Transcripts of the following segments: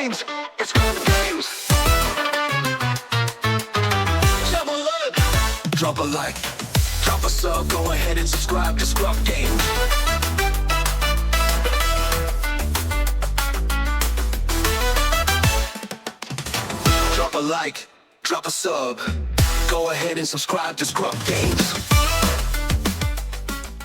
games. It's ScrubGames. Drop a like, drop a sub, go ahead and subscribe to ScrubGames. Drop a like, drop a sub, go ahead and subscribe to ScrubGames.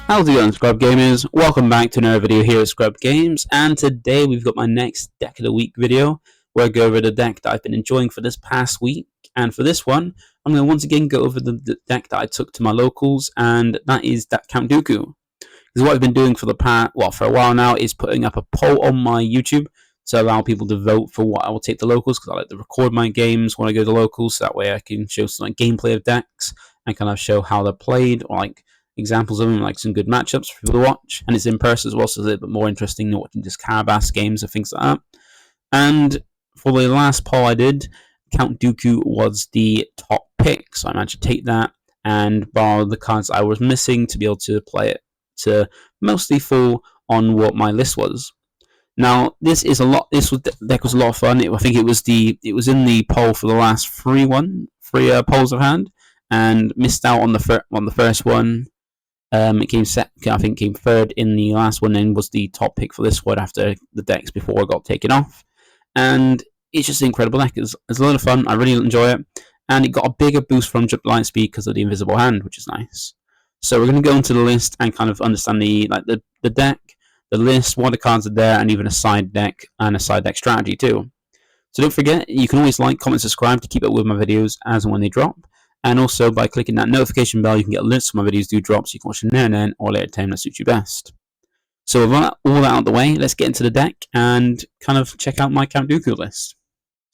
How's it going, Scrub Gamers? Welcome back to another video here at ScrubGames, and today we've got my next Deck of the Week video, where I go over the deck that I've been enjoying for this past week. And for this one, I'm going to once again go over the deck that I took to my locals, and that is that Count Dooku. Because what I've been doing for for a while now is putting up a poll on my YouTube to allow people to vote for what I will take to locals, because I like to record my games when I go to locals, so that way I can show some gameplay of decks and kind of show how they're played, or examples of them, like some good matchups for people to watch. And it's in person as well, so it's a little bit more interesting than watching just Carabas games and things like that. And for the last poll I did, Count Dooku was the top pick, so I managed to take that and borrow the cards I was missing to be able to play it to mostly fall on what my list was. Now this deck was a lot of fun. I think it was in the poll for the last three polls I've had, and missed out on the first one. It came third in the last one, and was the top pick for this one after the decks before I got taken off. And it's just an incredible deck. It's a lot of fun. I really enjoy it, and it got a bigger boost from Lightspeed because of the invisible hand, which is nice. So we're going to go into the list and kind of understand the deck, the list, what the cards are there, and even a side deck and a side deck strategy too. So don't forget, you can always like, comment, subscribe to keep up with my videos as and when they drop. And also, by clicking that notification bell, you can get alerts when my videos do drop, so you can watch them there and then, or later time that suits you best. So with all that out of the way, let's get into the deck and kind of check out my Count Dooku list.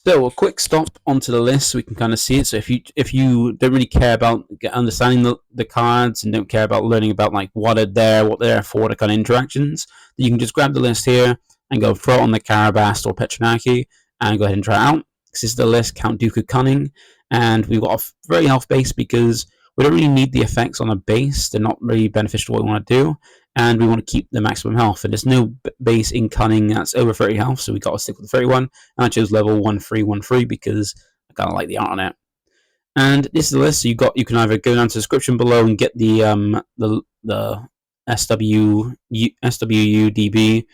So a quick stop onto the list so we can kind of see it. So if you don't really care about understanding the cards and don't care about learning about what they're there for, the kind of interactions, then you can just grab the list here and go throw it on the Carabas or Petronaki and go ahead and try it out. This is the list, Count Dooku Cunning. And we've got a very health base because we don't really need the effects on a base. They're not really beneficial to what we want to do, and we want to keep the maximum health. And there's no base in Cunning that's over 30 health, so we got to stick with the 31. And I chose level 1313 because I kind of like the art on it. And this is the list. So you can either go down to the description below and get the SWU DB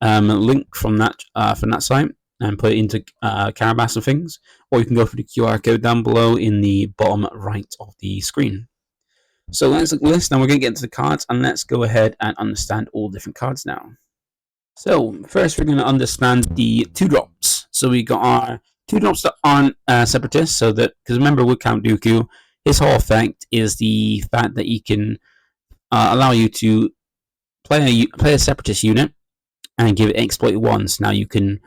link from that site, and put it into Carabas and things, or you can go for the QR code down below in the bottom right of the screen. So that's the list. Now we're going to get into the cards, and let's go ahead and understand all different cards now. So first we're going to understand the 2-drops. So we got our 2-drops that aren't Separatists, so that, because remember with Count Dooku, his whole effect is the fact that he can allow you to play a Separatist unit and give it exploit once. Now you can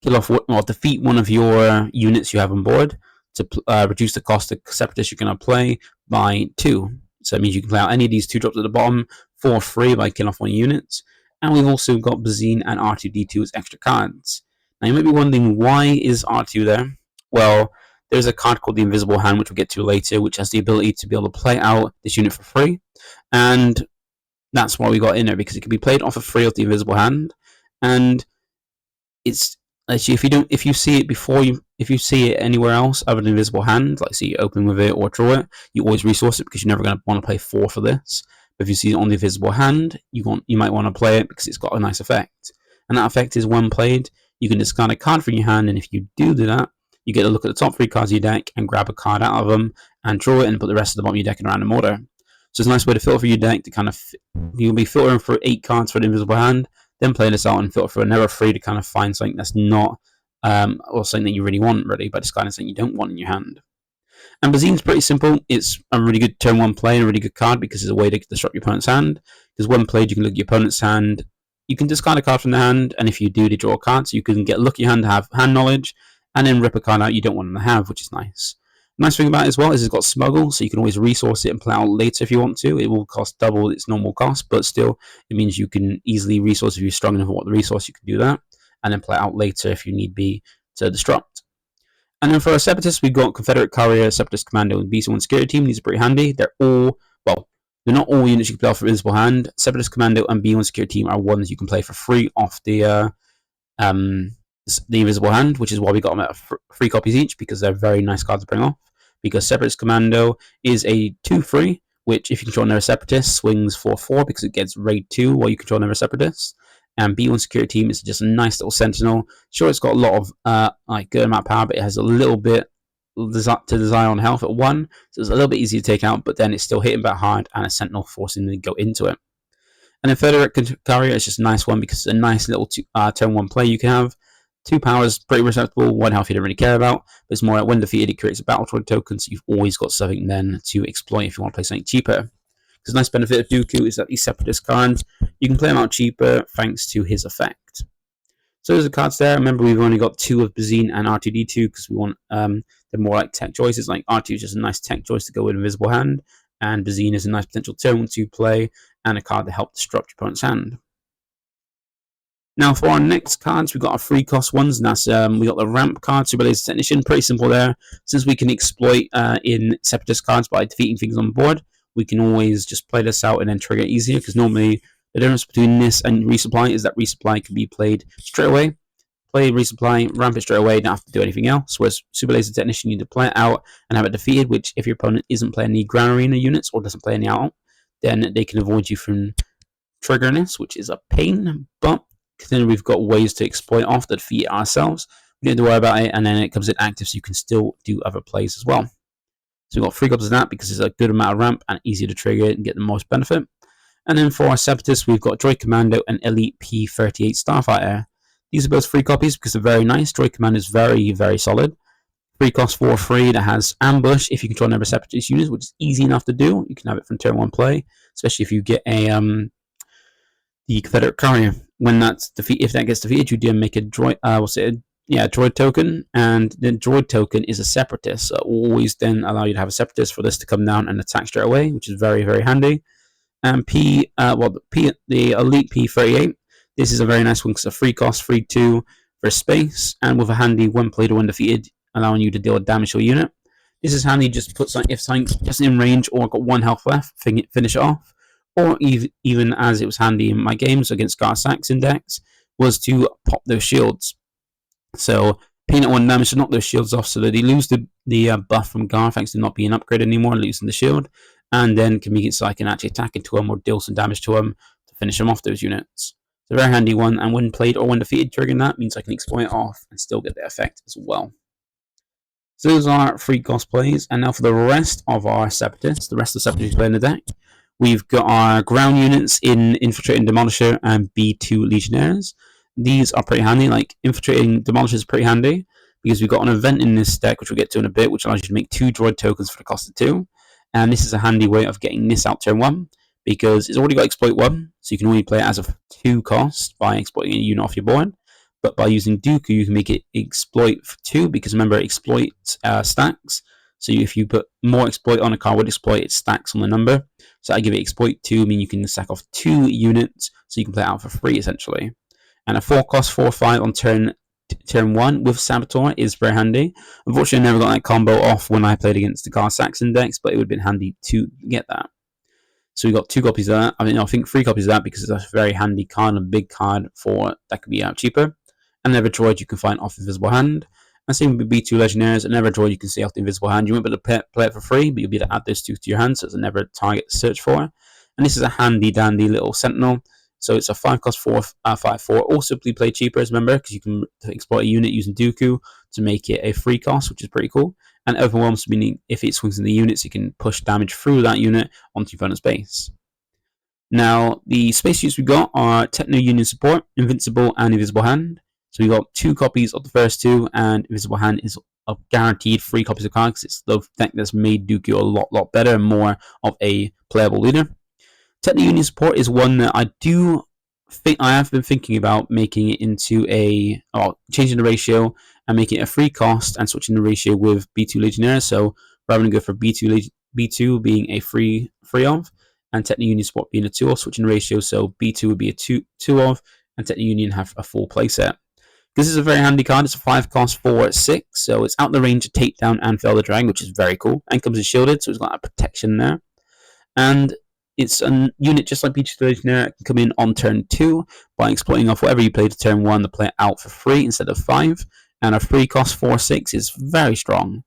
kill off or defeat one of your units you have on board to reduce the cost of Separatists you're going to play by 2. So it means you can play out any of these 2-drops at the bottom for free by killing off one unit. And we've also got Bazine and R2-D2 as extra cards. Now you might be wondering, why is R2 there? Well, there's a card called the Invisible Hand, which we'll get to later, which has the ability to be able to play out this unit for free. And that's why we got in there, because it can be played off for free with the Invisible Hand. And it's actually, if you see it anywhere else other than Invisible Hand, like see you open with it or draw it, you always resource it because you're never going to want to play 4 for this. But if you see it on the Invisible Hand, you might want to play it because it's got a nice effect. And that effect is, when played, you can discard a card from your hand, and if you do that, you get to look at the top 3 cards of your deck and grab a card out of them and draw it and put the rest of the bottom of your deck in random order. So it's a nice way to filter your deck to kind of, you'll be filtering for 8 cards for the Invisible Hand, then play this out and filter for another 3 to kind of find something that's not, or something that you really want, really, by discarding something you don't want in your hand. And Bazine's pretty simple. It's a really good turn 1 play and a really good card because it's a way to disrupt your opponent's hand. Because when played, you can look at your opponent's hand, you can discard a card from the hand, and if you do, they draw a card, so you can get a look at your hand to have hand knowledge, and then rip a card out you don't want them to have, which is nice. Nice thing about it as well is it's got smuggle, so you can always resource it and play out later if you want to. It will cost double its normal cost, but still, it means you can easily resource if you're strong enough for what the resource, you can do that, and then play out later if you need be to disrupt. And then for our Separatists, we've got Confederate Courier, Separatist Commando, and B1 Security Team. These are pretty handy. They're not all units you can play off for Invisible Hand. Separatist Commando and B1 Security Team are ones you can play for free off the the Invisible Hand, which is why we got them at 3 copies each, because they're very nice cards to bring off. Because Separatist Commando is a 2/3, which if you control another Separatist, swings 4/4 because it gets raid 2 while you control another Separatist. And B1 Security Team is just a nice little Sentinel. Sure, it's got a lot of like good amount of power, but it has a little bit to desire on health at 1, so it's a little bit easier to take out, but then it's still hitting back hard, and a Sentinel forcing them to go into it. And then Federate Carrier is just a nice one because it's a nice little turn 1 play you can have. 2 powers, pretty respectable. 1 health you don't really care about, but it's more like when defeated, it creates a battle droid token, so you've always got something then to exploit if you want to play something cheaper. Because a nice benefit of Dooku is that these Separatist cards, you can play them out cheaper thanks to his effect. So there's the cards there. Remember, we've only got 2 of Bazine and R2-D2 because we want the more like tech choices. Like R2 is just a nice tech choice to go with Invisible Hand, and Bazine is a nice potential turn 2 play and a card to help disrupt your opponent's hand. Now for our next cards, we've got our 3 cost ones, and that's we got the ramp card, Super Laser Technician. Pretty simple there. Since we can exploit in Separatist cards by defeating things on board, we can always just play this out and then trigger it easier, because normally the difference between this and resupply is that resupply can be played straight away. Play resupply, ramp it straight away, don't have to do anything else. Whereas Super Laser Technician, you need to play it out and have it defeated, which if your opponent isn't playing any ground arena units or doesn't play any out, then they can avoid you from triggering this, which is a pain. But considering we've got ways to exploit off to defeat it ourselves, we don't have to worry about it, and then it comes in active, so you can still do other plays as well. So we've got 3 copies of that because it's a good amount of ramp and easier to trigger it and get the most benefit. And then for our Separatists, we've got Droid Commando and Elite P-38 Starfighter. These are both 3 copies because they're very nice. Droid Commando is very, very solid. 3 cost 4/3 that has Ambush if you control another Separatist unit, which is easy enough to do. You can have it from turn 1 play, especially if you get a the Confederate Carrier. When that's if that gets defeated, you do make a droid. Droid token, and the droid token is a Separatist. So always then allow you to have a Separatist for this to come down and attack straight away, which is very, very handy. And the Elite P-38. This is a very nice one because it's a 3 cost, 3/2 for space, and with a handy 1 played or 1 defeated, allowing you to deal damage to a unit. This is handy just to put something, if something's just in range or got 1 health left, finish it off. Or even as it was handy in my games against Gar Saxon decks, was to pop those shields. So Peanut 1 damage to knock those shields off so that they lose the buff from Gar thanks to not being upgraded anymore, losing the shield, and then can make it so I can actually attack into them or deal some damage to them to finish them off those units. It's a very handy one, and when played or when defeated, triggering that means I can exploit it off and still get the effect as well. So those are 3 cost plays, and now for the rest of our Separatists, the rest of the Separatists play in the deck, we've got our ground units in Infiltrating Demolisher and B2 Legionnaires. These are pretty handy. Like Infiltrating Demolisher is pretty handy because we've got an event in this deck, which we'll get to in a bit, which allows you to make 2 droid tokens for the cost of 2. And this is a handy way of getting this out turn 1 because it's already got exploit 1, so you can only play it as a 2 cost by exploiting a unit off your board. But by using Dooku, you can make it exploit for 2 because remember, exploit stacks. So if you put more exploit on a card with exploit, it stacks on the number. So I give it exploit 2, meaning you can stack off 2 units, so you can play it out for free essentially. And a 4 cost 4/5 on turn 1 with Saboteur is very handy. Unfortunately, I never got that combo off when I played against the Gar Saxon decks, but it would have been handy to get that. So we got 2 copies of that. I think 3 copies of that because it's a very handy card and a big card for that could be out cheaper. And another droid you can find off Invisible Hand. And same with B2 Legionnaires, another droid you can see off the Invisible Hand. You won't be able to play it for free, but you'll be able to add those 2 to your hand, so it's never a target to search for. And this is a handy dandy little Sentinel. So it's a 5 cost 4/5/4. Also, play cheaper, remember, because you can exploit a unit using Dooku to make it a 3 cost, which is pretty cool. And Overwhelms, meaning if it swings in the units, you can push damage through that unit onto your opponent's base. Now, the space units we got are Techno Union Support, Invincible, and Invisible Hand. So we got 2 copies of the first 2, and Invisible Hand is a guaranteed 3 copies of cards. It's the deck that's made Dooku a lot better and more of a playable leader. Techno Union Support is one that I have been thinking about making it into changing the ratio and making it a 3 cost and switching the ratio with B2 Legionnaire. So rather than go for B2 being a free of, and Techno Union Support being a 2 of, switching the ratio, so B2 would be a 2 of, and Techno Union have a full playset. This is a very handy card. It's a 5 cost 4/6, so it's out the range of Takedown and Fell the Dragon, which is very cool, and comes with shielded, so it's got a protection there. And it's a unit just like Beach Legionnaire. It can come in on turn 2 by exploiting off whatever you played to turn 1 to play it out for free instead of 5. And a free cost 4/6 is very strong.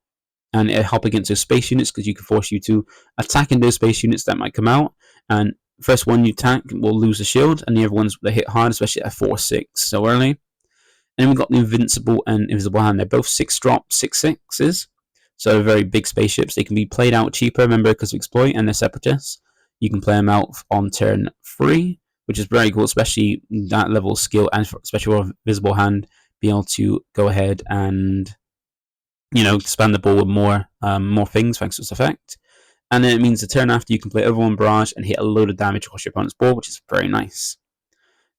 And it'll help against those space units because you can force you to attack in those space units that might come out. And first one you attack will lose a shield, and the other ones they hit hard, especially at 4/6 so early. And then we've got the Invincible and Invisible Hand. They're both 6-drop 6/6s. So they're very big spaceships. They can be played out cheaper, remember, because of exploit, and they're Separatists. You can play them out on turn 3, which is very cool, especially that level of skill, and especially with Invisible Hand, be able to go ahead and expand the ball with more things thanks to its effect. And then it means the turn after you can play Overwhelming Barrage and hit a load of damage across your opponent's board, which is very nice.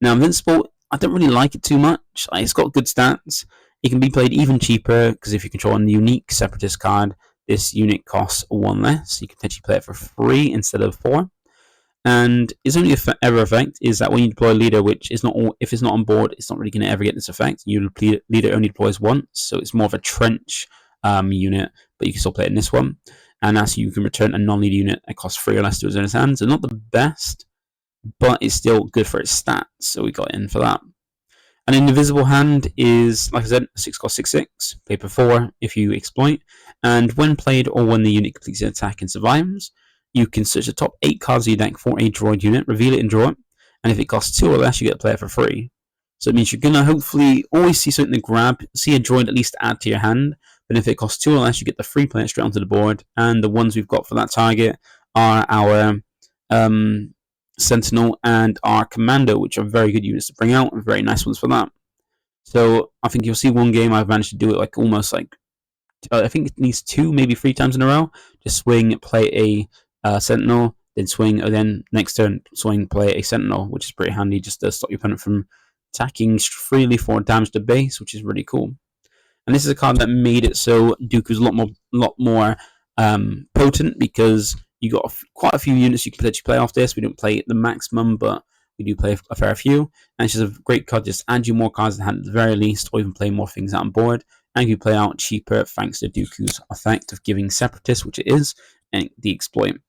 Now, Invincible, I don't really like it too much. It's got good stats. It can be played even cheaper because if you control a unique Separatist card, this unit costs 1 less. You can potentially play it for 3 instead of 4. And its only ever effect is that when you deploy a leader, which is not if it's not on board, it's not really going to ever get this effect. Your leader only deploys once, so it's more of a trench unit, but you can still play it in this one. And as you can return a non-leader unit that costs 3 or less to its own hand. So not the best, but it's still good for its stats, so we got in for that. And an Invisible Hand is, like I said, 6-cost 6/6, play for 4 if you exploit, and when played or when the unit completes an attack and survives, you can search the top 8 cards of your deck for a droid unit, reveal it and draw it, and if it costs 2 or less, you get to play it for free. So it means you're going to hopefully always see something to grab, see a droid at least add to your hand, but if it costs 2 or less, you get the free play it straight onto the board, and the ones we've got for that target are our Sentinel and our Commando, which are very good units to bring out, and very nice ones for that. So I think you'll see one game I've managed to do it almost I think it needs 2, maybe 3 times in a row. Just swing, play a Sentinel, then swing, and then next turn swing, play a Sentinel, which is pretty handy just to stop your opponent from attacking freely for damage to base, which is really cool. And this is a card that made it so Dooku's a lot more potent because you got quite a few units you can potentially play off this. We don't play the maximum, but we do play a fair few. And it's just a great card, just add you more cards in hand at the very least, or even play more things out on board. And you play out cheaper thanks to Dooku's effect of giving Separatist, which it is, and the exploit.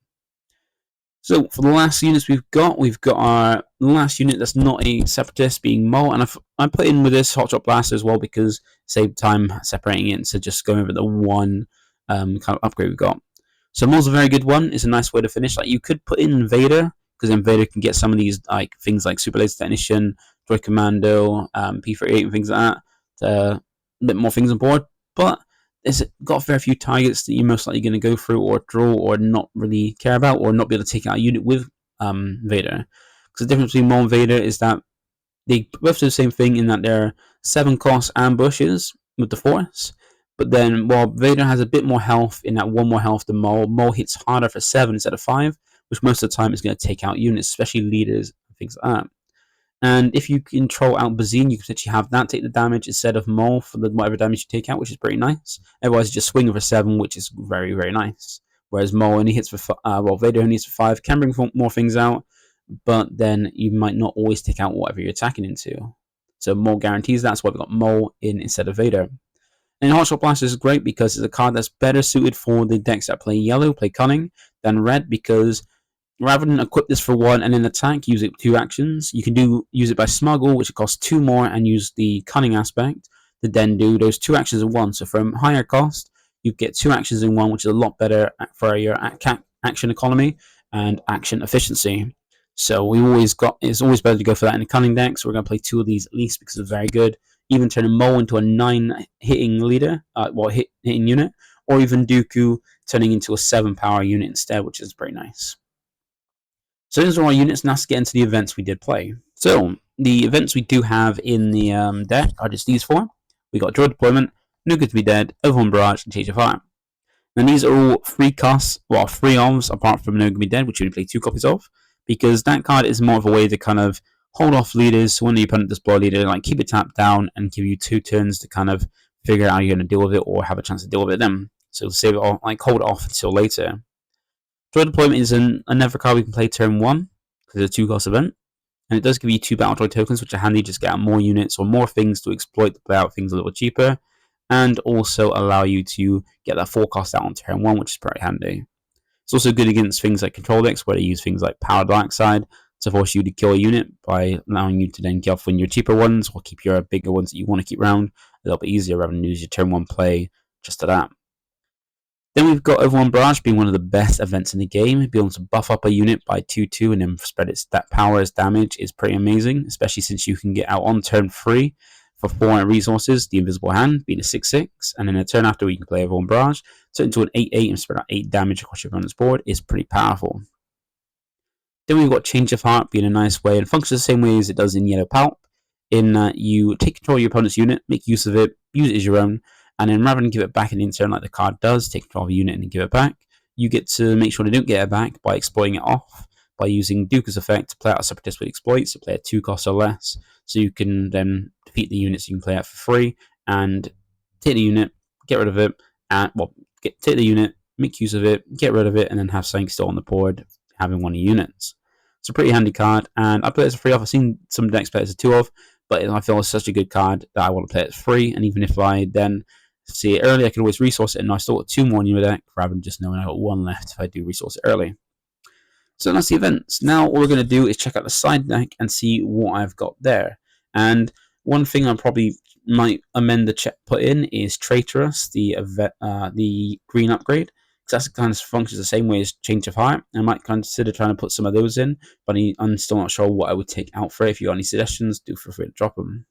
So for the last units we've got our last unit that's not a Separatist, being Maul, and I put in with this Hotshot Blaster as well because save time separating it instead of just going over the one kind of upgrade we've got. So Maul's a very good one. It's a nice way to finish. You could put in Vader, because then Vader can get some of these things like Super Laser Technician, Droid Commando, P38 and things like that. A bit more things on board, but it's got very few targets that you're most likely going to go through or draw or not really care about or not be able to take out a unit with Vader. Because the difference between Maul and Vader is that they both do the same thing in that they're 7-cost ambushes with the Force, but then while Vader has a bit more health, in that 1 more health than Maul hits harder for 7 instead of 5, which most of the time is going to take out units, especially leaders and things like that. And if you control out Bazine, you can potentially have that take the damage instead of Maul for whatever damage you take out, which is pretty nice. Otherwise, you just swing for 7, which is very, very nice. Whereas Maul only hits for Vader only hits for 5, can bring more things out, but then you might not always take out whatever you're attacking into. So Maul guarantees that's why we've got Maul in instead of Vader. And Hotshot Blaster is great because it's a card that's better suited for the decks that play yellow, play Cunning, than red, because rather than equip this for 1 and then attack, use it 2 actions, you can use it by Smuggle, which costs 2 more, and use the Cunning aspect to then do those 2 actions in 1. So from higher cost, you get 2 actions in 1, which is a lot better for your action economy and action efficiency. So it's always better to go for that in the Cunning deck, so we're going to play 2 of these at least because it's very good. Even turning Maul into a 9-hitting leader, hitting unit, or even Dooku turning into a 7-power unit instead, which is pretty nice. So those are our units, and let's get into the events we did play. So the events we do have in the deck are just these 4. We got Droid Deployment, No Good to Be Dead, Overwhelming Barrage, and Change of Fire. And these are all free costs, well, free ofs, apart from No Good to Be Dead, which you only play 2 copies of, because that card is more of a way to kind of hold off leaders. So when your opponent deploy a leader, keep it tapped down and give you 2 turns to kind of figure out how you're going to deal with it or have a chance to deal with it then. So save it all, hold it off until later. Droid Deployment is another card we can play turn 1 because it's a 2-cost event, and it does give you 2 Battle Droid tokens, which are handy just to get out more units or more things to exploit to play out things a little cheaper, and also allow you to get that 4 cost out on turn 1, which is pretty handy. It's also good against things like control decks, where they use things like Power Dark Side to force you to kill a unit by allowing you to then get off when your cheaper ones, or keep your bigger ones that you want to keep around a little bit easier rather than use your turn 1 play just to that. Then we've got Overwhelm Barrage being one of the best events in the game. Being able to buff up a unit by 2/2 and then spread its power as damage is pretty amazing, especially since you can get out on turn 3 for 4 resources, the Invisible Hand being a 6/6, and then a turn after you can play Overwhelm Barrage, turn into an 8/8 and spread out 8 damage across your opponent's board is pretty powerful. Then we've got Change of Heart being a nice way and functions the same way as it does in Yellow Pulp, in that you take control of your opponent's unit, make use of it, use it as your own, and then rather than give it back in the turn like the card does, take control of a unit and then give it back, you get to make sure they don't get it back by exploiting it off, by using Dooku's effect to play out a Separatist with exploits, so play at 2 costs or less, so you can then defeat the units you can play out for free, and take the unit, get rid of it, and take the unit, make use of it, get rid of it, and then have something still on the board, having one of the units. It's a pretty handy card, and I play it as a free off. I've seen some decks play it as a 2 of, but I feel it's such a good card that I want to play it as free, and even if I then see it early, I can always resource it, and I still got 2 more in my deck rather than just knowing I got 1 left if I do resource it early. So that's the events. Now all we're going to do is check out the side deck and see what I've got there. And one thing I probably might amend the check put in is Traitorous, the green upgrade, because that kind of functions the same way as Change of Heart. I might consider trying to put some of those in, but I'm still not sure what I would take out for it. If you got any suggestions, do feel free to drop them.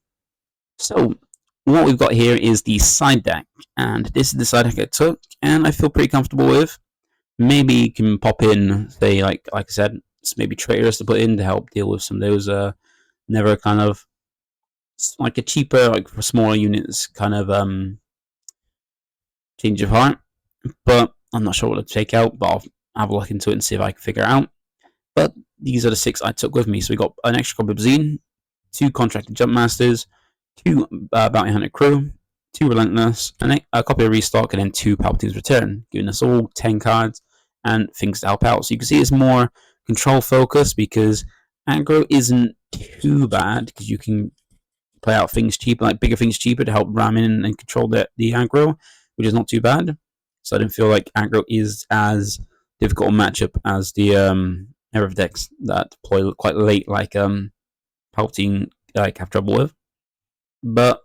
So what we've got here is the side deck, and this is the side deck I took, and I feel pretty comfortable with. Maybe you can pop in, say, like I said, maybe Traitors to put in to help deal with some of those never kind of like a cheaper, like for smaller units, kind of Change of Heart. But I'm not sure what to take out, but I'll have a look into it and see if I can figure it out. But these are the 6 I took with me. So we got an extra copy of Zine, 2 Contracted Jump Masters, 2 Bounty Hunter Crew, 2 Relentless, a copy of Restock, and then 2 Palpatine's Return, giving us all 10 cards and things to help out. So you can see it's more control focused, because aggro isn't too bad, because you can play out things cheaper, like bigger things cheaper, to help ram in and control the aggro, which is not too bad. So I didn't feel like aggro is as difficult a matchup as the era of decks that deploy quite late, like Palpatine have trouble with. But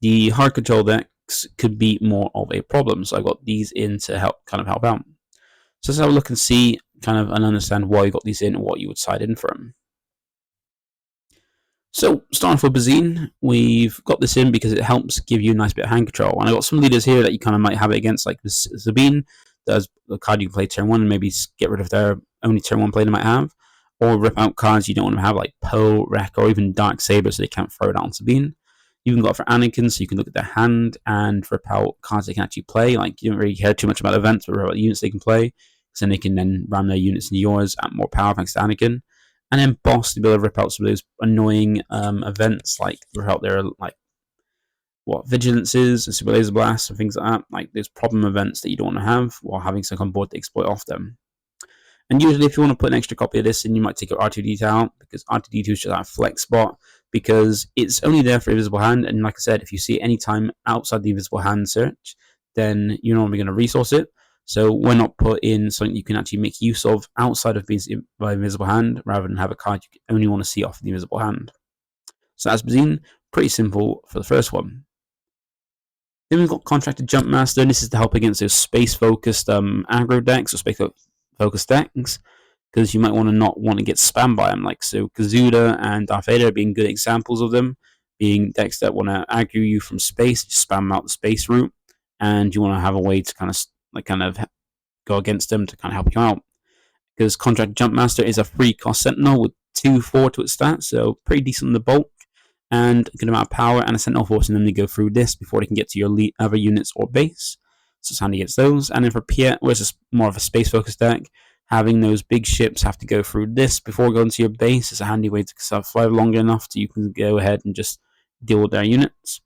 the hard control decks could be more of a problem, so I got these in to help out. So let's have a look and see and understand why you got these in and what you would side in for them. So starting off with Bazine, we've got this in because it helps give you a nice bit of hand control. And I got some leaders here that you might have it against, like Sabine. There's a card you can play turn 1 and maybe get rid of their only turn 1 play they might have, or rip out cards you don't want to have, like Poe, Wreck, or even Dark Saber, so they can't throw it out on Sabine. You even got it for Anakin, so you can look at their hand and rip out cards they can actually play. Like, you don't really care too much about events, but rip out the units they can play, because then they can then ram their units into yours at more power thanks to Anakin. And then Boss to be able to rip out some of those annoying events, like rip out their Vigilances and Super Laser Blasts and things like that, like those problem events that you don't want to have while having something on board to exploit off them. And usually if you want to put an extra copy of this in, you might take your R2D2 out, because R2D2 is just that flex spot, because it's only there for Invisible Hand, and like I said, if you see it any time outside the Invisible Hand search, then you're normally going to resource it. So why not put in something you can actually make use of outside of being by Invisible Hand, rather than have a card you only want to see off the Invisible Hand. So that's Bazine, pretty simple for the first one. Then we've got Contracted Jump Master, and this is to help against those space-focused aggro decks or space-focused decks, because you might not want to get spammed by them. Like, so Kazuda and Darth Vader being good examples of them, being decks that want to aggro you from space, just spam out the space route, and you want to have a way to kind of go against them to help you out. Because Contracted Jump Master is a free cost Sentinel with 2/4 to its stats, so pretty decent in the bulk, and a good amount of power, and a Sentinel forcing them to go through this before they can get to your other units or base. So it's handy against those. And then for Piet, where it's more of a space-focused deck, having those big ships have to go through this before going to your base is a handy way to survive long enough so you can go ahead and just deal with their units.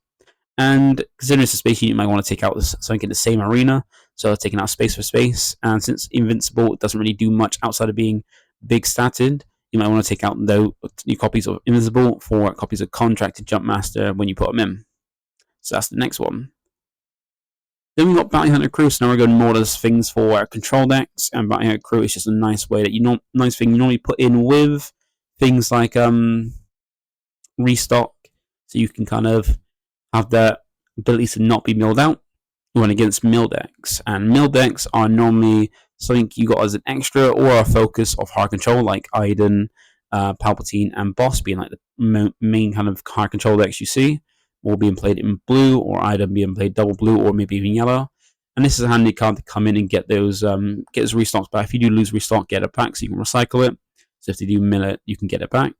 And considering it's a space unit, you might want to take out something in the same arena, so taking out space for space. And since Invincible doesn't really do much outside of being big statted, you might want to take out your copies of Invincible for copies of Contracted Jump Master when you put them in. So that's the next one. Then we've got Bounty Hunter Crew, so now we're going more as things for control decks, and Bounty Hunter Crew is just a nice way that nice thing you normally put in with things like restock, so you can kind of have the ability to not be milled out when against mill decks. And mill decks are normally something you got as an extra or a focus of hard control, like Iden, Palpatine, and Boss being like the main kind of hard control decks you see, all being played in blue, or Iden being played double blue, or maybe even yellow. And this is a handy card to come in and get those restocks back. If you do lose restock, get it back so you can recycle it. So if they do mill it, you can get it back.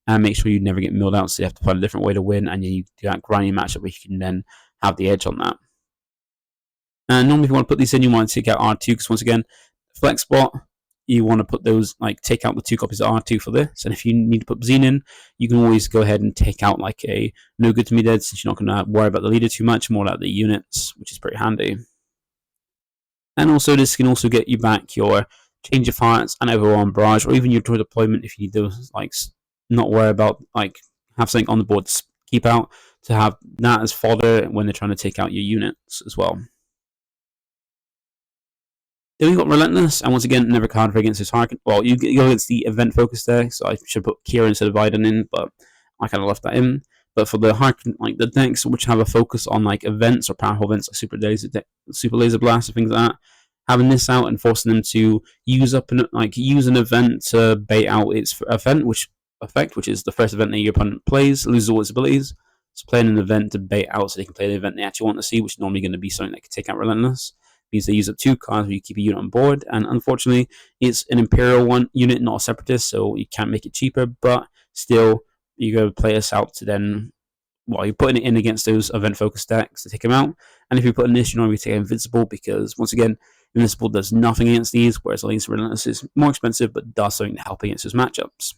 And make sure you never get milled out, so you have to find a different way to win, and you do that grinding matchup where you can then have the edge on that. And normally if you want to put these in, you want to take out R2, because once again, flex spot, you want to put those, like take out the 2 copies of R2 for this. And if you need to put Zine in, you can always go ahead and take out like a no good to me dead, since you're not going to worry about the leader too much, more about the units, which is pretty handy. And also this can also get you back your Change of Hearts and Overwhelm Barrage, or even your Droid Deployment if you need those, like not worry about, like have something on the board to keep out, to have that as fodder when they're trying to take out your units as well. Then we've got Relentless, and once again, never card for against this target. Well, you go against the event focus there, so I should put Kira instead of Iden in, but I kind of left that in. But for the hard, like the decks which have a focus on like events or powerful events like Super Laser Blast, or things like that, having this out and forcing them to use an event to bait out its event, which is the first event that your opponent plays, loses all its abilities. So playing an event to bait out so they can play the event they actually want to see, which is normally going to be something that can take out Relentless. Means they use up 2 cards where you keep a unit on board, and unfortunately it's an Imperial unit, not a Separatist, so you can't make it cheaper, but still you go play us out to then, well, you're putting it in against those event focused decks to take them out. And if you put in this, you normally take Invincible, because once again, Invincible does nothing against these, whereas at least Relentless is more expensive but does something to help against those matchups.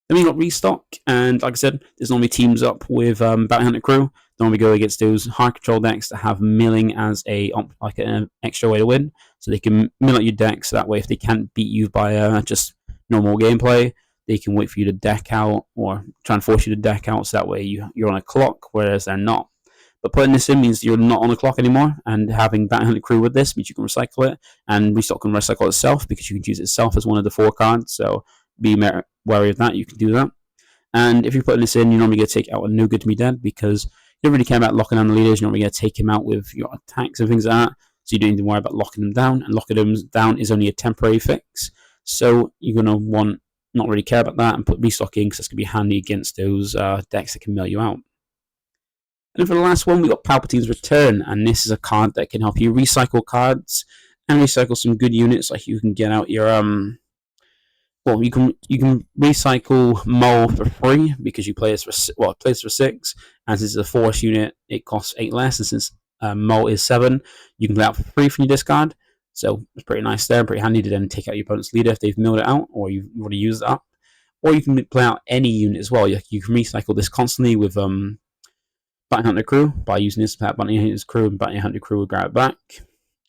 Then we got Restock, and like I said, this normally teams up with Bounty Hunter Crew. Normally go against those hard control decks that have milling as an extra way to win, so they can mill out your deck, so that way if they can't beat you by just normal gameplay, they can wait for you to deck out, or try and force you to deck out, so that way you're on a clock, whereas they're not. But putting this in means you're not on the clock anymore, and having Bounty Hunter Crew with this means you can recycle it, and Restock can recycle itself because you can use it itself as one of the 4 cards, so be wary of that, you can do that. And if you're putting this in, you're normally going to take out a no good to me dead, because you don't really care about locking down the leaders, you're normally going to take him out with your attacks and things like that, so you don't need to worry about locking them down, and locking them down is only a temporary fix, so you're going to not really care about that and put Restock in, because that's going to be handy against those decks that can mill you out. And for the last one, we got Palpatine's Return, and this is a card that can help you recycle cards and recycle some good units. Like you can get out your you can recycle Maul for free because you play this for plays for 6, and since it's a Force unit, it costs 8 less, and since Maul is 7, you can play out for free from your discard. So it's pretty nice there, pretty handy to then take out your opponent's leader if they've milled it out or you've already used it up. Or you can play out any unit as well. You can recycle this constantly with Bounty Hunter Crew by using this Bounty Hunter's Crew, and Bounty Hunter Crew will grab it back.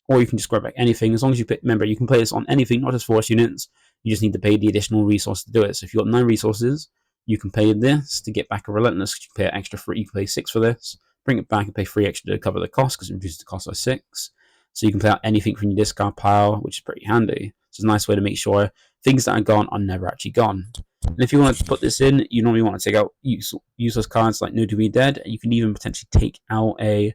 Or you can just grab back anything, as long as you remember you can play this on anything, not just Force units. You just need to pay the additional resources to do it. So if you've got 9 resources, you can pay this to get back a Relentless. You can pay extra for it. You can pay 6 for this, bring it back and pay 3 extra to cover the cost, because it reduces the cost by 6. So you can play out anything from your discard pile, which is pretty handy. So it's a nice way to make sure things that are gone are never actually gone. And if you want to put this in, you normally want to take out useless cards like No To Be Dead. You can even potentially take out a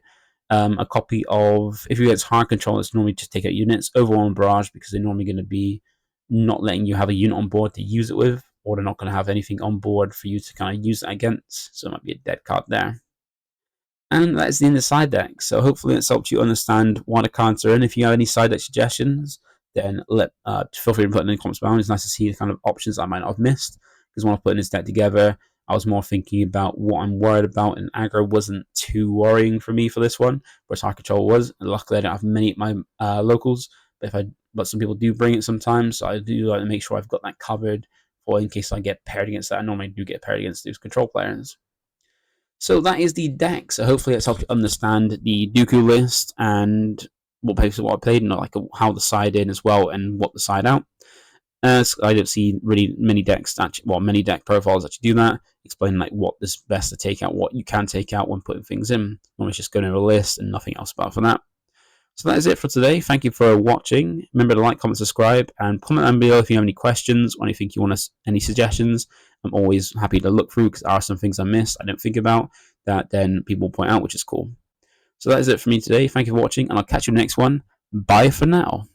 copy of, if you get hard control, it's normally just take out units, Overwhelm Barrage, because they're normally going to be not letting you have a unit on board to use it with, or they're not going to have anything on board for you to kind of use it against, so it might be a dead card there. And that is the end of the side deck, so hopefully it's helped you understand why the cards are in. If you have any side deck suggestions, then feel free to put it in the comments below. It's nice to see the kind of options I might not have missed, because when I was putting this deck together, I was more thinking about what I'm worried about, and aggro wasn't too worrying for me for this one, whereas hard control was. And luckily I don't have many at my locals, but some people do bring it sometimes, so I do like to make sure I've got that covered for in case I get paired against that. I normally do get paired against those control players. So that is the deck. So hopefully it's helped you understand the Dooku list and what I played, and like how the side in as well and what the side out. I don't see really many decks many deck profiles actually do that, explain like what is best to take out, what you can take out when putting things in. Normally just go to a list and nothing else apart from that. So that is it for today. Thank you for watching. Remember to like, comment, subscribe, and comment down below if you have any questions or anything you want any suggestions. I'm always happy to look through because there are some things I missed, I don't think about, that then people point out, which is cool. So that is it for me today. Thank you for watching, and I'll catch you next one. Bye for now.